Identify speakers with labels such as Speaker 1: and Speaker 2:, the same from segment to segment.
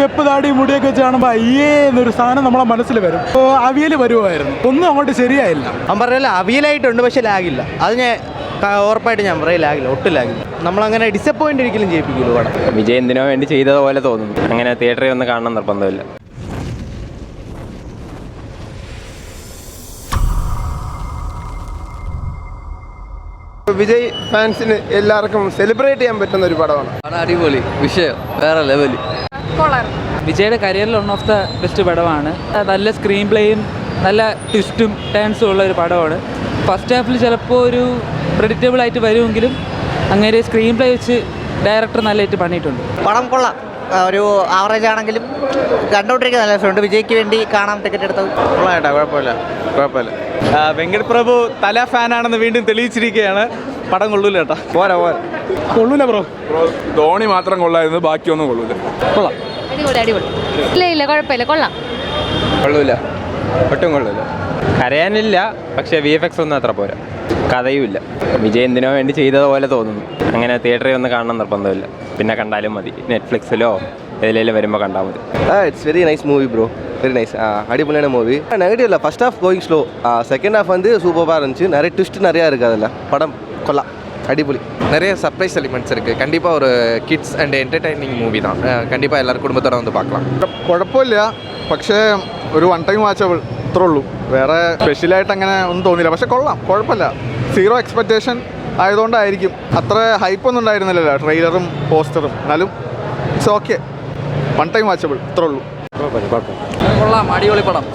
Speaker 1: വെപ്പ് താടി മുടിയൊക്കെ വെച്ച് കാണുമ്പോൾ അയ്യേ എന്നൊരു സാധനം നമ്മളെ മനസ്സിൽ വരും. അപ്പോൾ അവിയൽ വരുമായിരുന്നു, ഒന്നും അങ്ങോട്ട് ശരിയായില്ല.
Speaker 2: ഞാൻ പറഞ്ഞല്ല അവിയലായിട്ടുണ്ട്, പക്ഷെ ലാഗില്ല. അത് ഞാൻ ഉറപ്പായിട്ട് ഞാൻ പറയും ലാഗില്ല, ഒട്ടും ലാഗില്ല. നമ്മളങ്ങനെ ഡിസപ്പോയിൻ്റ് ഒരിക്കലും ചെയ്യിപ്പിക്കുള്ളൂ പടം.
Speaker 3: വിജയ് എന്തിനോ വേണ്ടി ചെയ്തതുപോലെ തോന്നുന്നു. അങ്ങനെ തിയേറ്ററിൽ ഒന്ന് കാണണം നിർബന്ധമില്ല.
Speaker 4: വിജയ് ഫാൻസിന് എല്ലാവർക്കും സെലിബ്രേറ്റ് ചെയ്യാൻ പറ്റുന്ന ഒരു പടമാണ്.
Speaker 5: അടിപൊളി വിഷയം, വേറെ ലെവല്.
Speaker 6: വിജയുടെ കരിയറിൽ വൺ ഓഫ് ദ ബെസ്റ്റ് പടമാണ്. നല്ല സ്ക്രീൻ പ്ലേയും നല്ല ട്വിസ്റ്റും ടേൺസും ഉള്ള ഒരു പടമാണ്. ഫസ്റ്റ് ഹാഫിൽ ചിലപ്പോൾ ഒരു പ്രെഡിക്റ്റബിൾ ആയിട്ട് വരുമെങ്കിലും അങ്ങനെ സ്ക്രീൻ പ്ലേ വെച്ച് ഡയറക്ടർ നല്ലതായിട്ട് പണിയിട്ടുണ്ട്.
Speaker 2: പടം കൊള്ളാം, ഒരു ആവറേജ് ആണെങ്കിലും കണ്ടോണ്ടിരിക്കുന്ന നല്ല രസമുണ്ട്. വിജയ്ക്ക് വേണ്ടി കാണാൻ ടിക്കറ്റ് എടുത്തത്
Speaker 4: കൊള്ളായിട്ടാ, കുഴപ്പമില്ല.
Speaker 7: വെങ്കട് പ്രഭു തല ഫാനാണെന്ന് വീണ്ടും തെളിയിച്ചിരിക്കുകയാണ്. പടം കൊള്ളൂല കേട്ടോ,
Speaker 4: പോരാ
Speaker 1: കൊള്ളൂല ബ്രോ.
Speaker 4: ധോണി മാത്രം കൊള്ളായിരുന്നു, ബാക്കിയൊന്നും കൊള്ളൂല.
Speaker 7: കൊള്ളാം.
Speaker 8: അടിപൊളി. ഇല്ല കുഴപ്പമില്ല, കൊള്ളാം.
Speaker 3: കൊള്ളൂല, ഒട്ടും കൊള്ളൂല. കരയാനില്ല, പക്ഷേ VFX ഒന്നും അത്ര പോരാ. കഥയുമില്ല. വിജയ് എന്തിനോ വേണ്ടി ചെയ്തതുപോലെ തോന്നുന്നു. അങ്ങനെ തിയേറ്ററിൽ ഒന്ന് കാണണം നിർബന്ധമില്ല. പിന്നെ കണ്ടാലും മതി, നെറ്റ്ഫ്ലിക്സിലോ ഏതിലേലും വരുമ്പോൾ കണ്ടാൽ മതി.
Speaker 4: It's very nice movie bro, very nice. அடிப்படையான மூவி. நெகட்டிவ் இல்லை, first half going slow, second half வந்து சூப்பராக இருந்துச்சு. நிறைய ட்விஸ்ட் நிறையா இருக்குது அதில். படம் கொள்ளலாம், அடிப்பொலி.
Speaker 5: நிறைய சர்ப்ரைஸ் எலிமெண்ட்ஸ் இருக்குது. கண்டிப்பாக ஒரு கிட்ஸ் அண்ட் என்டர்டைனிங் மூவி தான். கண்டிப்பாக எல்லாரும் കുടുംബത്തോടെ வந்து பார்க்கலாம்.
Speaker 4: കുഴപ്പമില്ല, പക്ഷേ ഒരു വൺ ടൈം വാച്ചബിൾ, അത്രേ ഉള്ളൂ. വേറെ സ്പെഷ്യലായിട്ട് അങ്ങനെ ഒന്നും തോന്നിയില്ല. പക്ഷെ കൊള്ളാം, കുഴപ്പമില്ല. സീറോ എക്സ്പെക്റ്റേഷൻ ആയതുകൊണ്ടായിരിക്കും. അത്ര ഹൈപ്പൊന്നും ഉണ്ടായിരുന്നില്ലല്ലോ ട്രെയിലറും പോസ്റ്ററും. എന്നാലും it's okay, one time watchable, അത്രേ ഉള്ളൂ.
Speaker 6: കൊള്ളാം, അടിപൊളി പടം.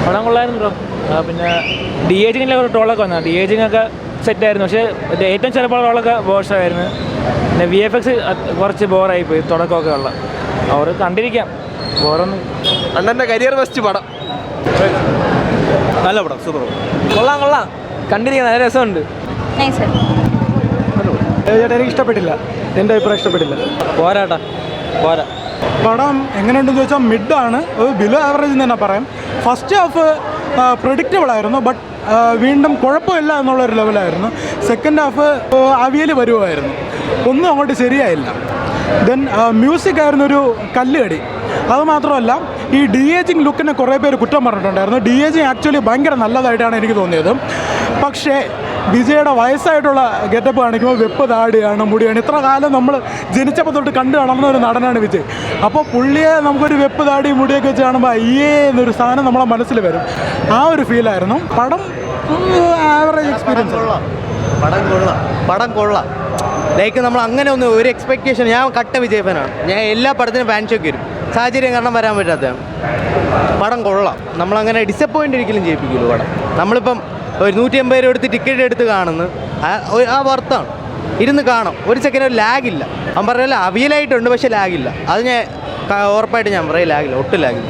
Speaker 6: പടം കൊള്ളായിരുന്നു ബ്രോ. പിന്നെ DAGിലെ ഒരു ട്രോളൊക്കെ വന്നു. DAGിങ്ങൊക്കെ സെറ്റായിരുന്നു, പക്ഷേ ഏറ്റവും ചില പടങ്ങളൊക്കെ മോശമായിരുന്നു. പിന്നെ VFX കുറച്ച് ബോറായിപ്പോയി, തുടക്കമൊക്കെ ഉള്ള. അവർ കണ്ടിരിക്കാം, ബോറൊന്നും.
Speaker 4: അണ്ണൻ്റെ കരിയർ ബെസ്റ്റ് പടം.
Speaker 7: നല്ല പടം, സൂപ്പർ.
Speaker 6: കൊള്ളാം, കണ്ടിരിക്കാൻ നല്ല രസമുണ്ട്.
Speaker 1: എനിക്ക് ഇഷ്ടപ്പെട്ടില്ല, എൻ്റെ അഭിപ്രായം ഇഷ്ടപ്പെട്ടില്ല.
Speaker 6: പോരാ.
Speaker 1: പടം എങ്ങനെയുണ്ടെന്ന് ചോദിച്ചാൽ മിഡാണ്, ഒരു ബിലോ ആവറേജ് എന്ന് തന്നെ പറയാം. ഫസ്റ്റ് ഹാഫ് പ്രെഡിക്റ്റബിൾ ആയിരുന്നു, ബട്ട് വീണ്ടും കുഴപ്പമില്ല എന്നുള്ളൊരു ലെവലായിരുന്നു. സെക്കൻഡ് ഹാഫ് അവിയൽ വരുമായിരുന്നു, ഒന്നും അങ്ങോട്ട് ശരിയായില്ല. ദെൻ മ്യൂസിക് ആയിരുന്നു ഒരു കല്ലുകടി. അതുമാത്രമല്ല, ഈ DAGിങ് ലുക്കിനെ കുറേ പേര് കുറ്റം പറഞ്ഞിട്ടുണ്ടായിരുന്നു. DAGിങ് ആക്ച്വലി ഭയങ്കര നല്ലതായിട്ടാണ് എനിക്ക് തോന്നിയത്. പക്ഷേ വിജയുടെ വയസ്സായിട്ടുള്ള ഗെറ്റപ്പ് കാണിക്കുമ്പോൾ വെപ്പ് താടിയാണ്, മുടിയാണ്. ഇത്ര കാലം നമ്മൾ ജനിച്ചപ്പോൾ തൊട്ട് കണ്ടു കാണുന്ന ഒരു നടനാണ് വിജയ്. അപ്പോൾ പുള്ളിയെ നമുക്കൊരു വെപ്പ് താടി മുടിയൊക്കെ വെച്ച് കാണുമ്പോൾ അയ്യേ എന്നൊരു സാധനം നമ്മളെ മനസ്സിൽ വരും. ആ ഒരു ഫീലായിരുന്നു. പടം ആവറേജ് എക്സ്പീരിയൻസ്.
Speaker 2: പടം കൊള്ളാം. ലൈക്ക് നമ്മൾ അങ്ങനെ ഒന്നും ഒരു എക്സ്പെക്റ്റേഷൻ, ഞാൻ കട്ട വിജയ് ഫാനാണ്. ഞാൻ എല്ലാ പടത്തിനും ഫാൻ ഷോക്ക് വരും, സാഹചര്യം കാരണം വരാൻ പറ്റാത്തതാണ്. പടം കൊള്ളാം, നമ്മളങ്ങനെ ഡിസപ്പോയിൻ്റ് ഒരിക്കലും ചെയ്യിപ്പിക്കുള്ളൂ പടം. നമ്മളിപ്പം ഒരു 150 രൂപ എടുത്ത് ടിക്കറ്റ് എടുത്ത് കാണുന്നു, ആ വർത്താണ്. ഇരുന്ന് കാണാം, ഒരു സെക്കൻഡ് ഒരു ലാഗില്ല. ഞാൻ പറഞ്ഞല്ല അവിയലായിട്ടുണ്ട്, പക്ഷെ ലാഗില്ല. അത് ഞാൻ ഉറപ്പായിട്ട് ഞാൻ പറയും ലാഗില്ല, ഒട്ടും ലാഗില്ല.